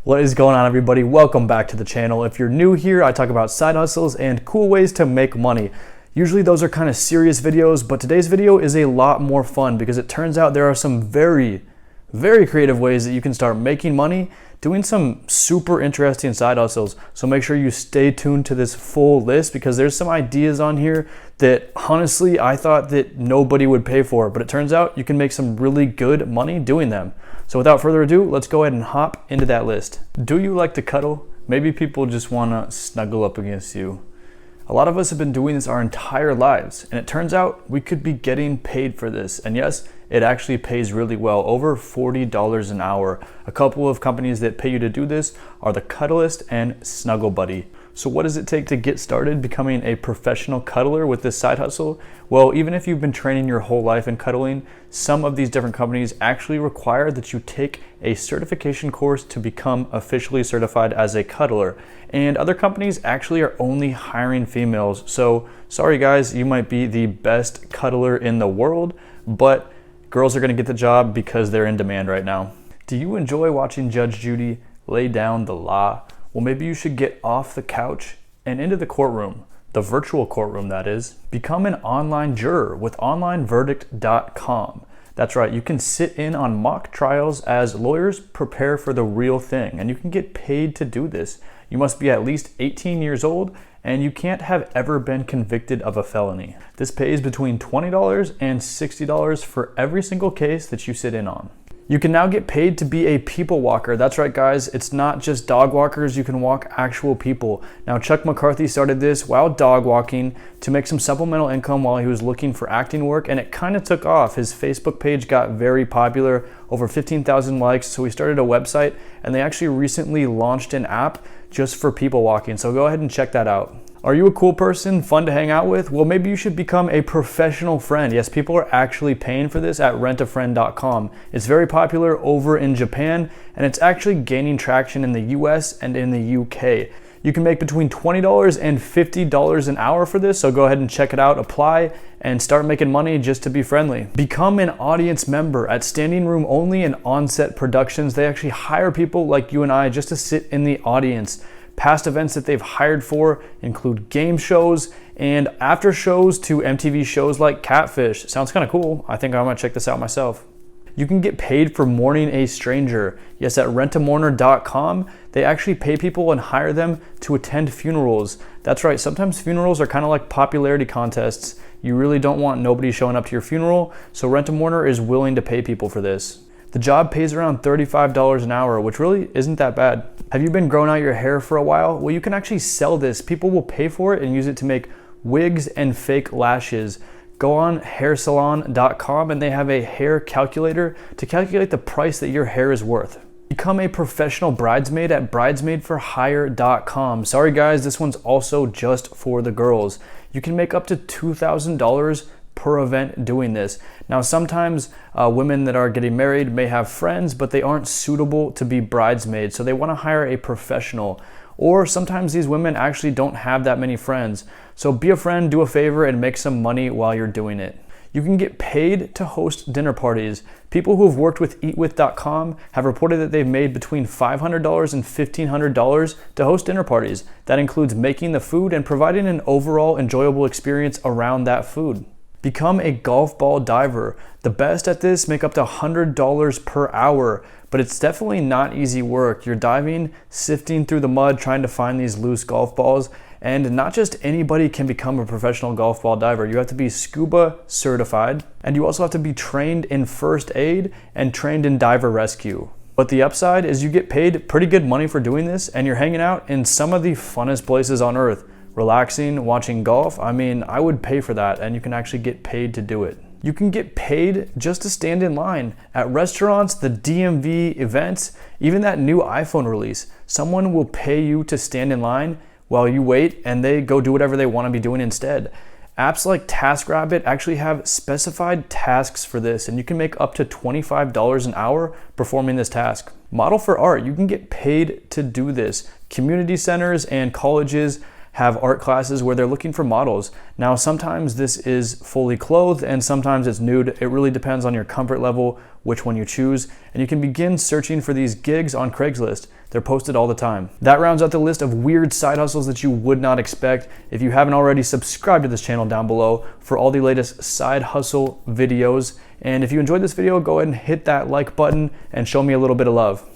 What is going on, everybody? Welcome back to the channel. If you're new here, I talk about side hustles and cool ways to make money. Usually those are kind of serious videos, but today's video is a lot more fun because it turns out there are some very creative ways that you can start making money doing some super interesting side hustles. So make sure you stay tuned to this full list because there's some ideas on here that honestly I thought that nobody would pay for, but it turns out you can make some really good money doing them. So without further ado, let's go ahead and hop into that list. Do you like to cuddle? Maybe people just want to snuggle up against you. A lot of us have been doing this our entire lives, and it turns out we could be getting paid for this. And yes, it actually pays really well, over $40 an hour. A couple of companies that pay you to do this are the Cuddlist and Snuggle Buddy. So what does it take to get started becoming a professional cuddler with this side hustle? Well, even if you've been training your whole life in cuddling, some of these different companies actually require that you take a certification course to become officially certified as a cuddler. And other companies actually are only hiring females. So sorry guys, you might be the best cuddler in the world, but girls are gonna get the job because they're in demand right now. Do you enjoy watching Judge Judy lay down the law? Well, maybe you should get off the couch and into the courtroom, the virtual courtroom that is. Become an online juror with onlineverdict.com. That's right, you can sit in on mock trials as lawyers prepare for the real thing, and you can get paid to do this. You must be at least 18 years old, and you can't have ever been convicted of a felony. This pays between $20 and $60 for every single case that you sit in on. You can now get paid to be a people walker. That's right, guys. It's not just dog walkers. You can walk actual people. Now, Chuck McCarthy started this while dog walking to make some supplemental income while he was looking for acting work, and it kind of took off. His Facebook page got very popular, over 15,000 likes, so he started a website, and they actually recently launched an app just for people walking, so go ahead and check that out. Are you a cool person, fun to hang out with? Well, maybe you should become a professional friend. Yes, people are actually paying for this at rentafriend.com. It's very popular over in Japan, and it's actually gaining traction in the US and in the UK. You can make between $20 and $50 an hour for this, so go ahead and check it out, apply, and start making money just to be friendly. Become an audience member at Standing Room Only and On-Set Productions. They actually hire people like you and I just to sit in the audience. Past events that they've hired for include game shows and after shows to MTV shows like Catfish. Sounds kind of cool. I think I might check this out myself. You can get paid for mourning a stranger. Yes, at rentamourner.com, they actually pay people and hire them to attend funerals. That's right, sometimes funerals are kind of like popularity contests. You really don't want nobody showing up to your funeral, so Rent a Mourner is willing to pay people for this. The job pays around $35 an hour, which really isn't that bad. Have you been growing out your hair for a while? Well, you can actually sell this. People will pay for it and use it to make wigs and fake lashes. Go on hairsalon.com and they have a hair calculator to calculate the price that your hair is worth. Become a professional bridesmaid at bridesmaidforhire.com. Sorry guys, this one's also just for the girls. You can make up to $2,000 per event doing this. Now, sometimes women that are getting married may have friends, but they aren't suitable to be bridesmaids, so they want to hire a professional. Or sometimes these women actually don't have that many friends. So be a friend, do a favor, and make some money while you're doing it. You can get paid to host dinner parties. People who have worked with eatwith.com have reported that they've made between $500 and $1,500 to host dinner parties. That includes making the food and providing an overall enjoyable experience around that food. Become a golf ball diver. The best at this make up to $100 per hour, but it's definitely not easy work. You're diving, sifting through the mud, trying to find these loose golf balls, and not just anybody can become a professional golf ball diver. You have to be scuba certified, and you also have to be trained in first aid and trained in diver rescue. But the upside is you get paid pretty good money for doing this, and you're hanging out in some of the funnest places on earth. Relaxing, watching golf, I mean, I would pay for that, and you can actually get paid to do it. You can get paid just to stand in line at restaurants, the DMV events, even that new iPhone release. Someone will pay you to stand in line while you wait, and they go do whatever they want to be doing instead. Apps like TaskRabbit actually have specified tasks for this, and you can make up to $25 an hour performing this task. Model for art, you can get paid to do this. Community centers and colleges have art classes where they're looking for models. Now, sometimes this is fully clothed and sometimes it's nude. It really depends on your comfort level, which one you choose, and you can begin searching for these gigs on Craigslist. They're posted all the time. That rounds out the list of weird side hustles that you would not expect. If you haven't already, subscribe to this channel down below for all the latest side hustle videos. And if you enjoyed this video, go ahead and hit that like button and show me a little bit of love.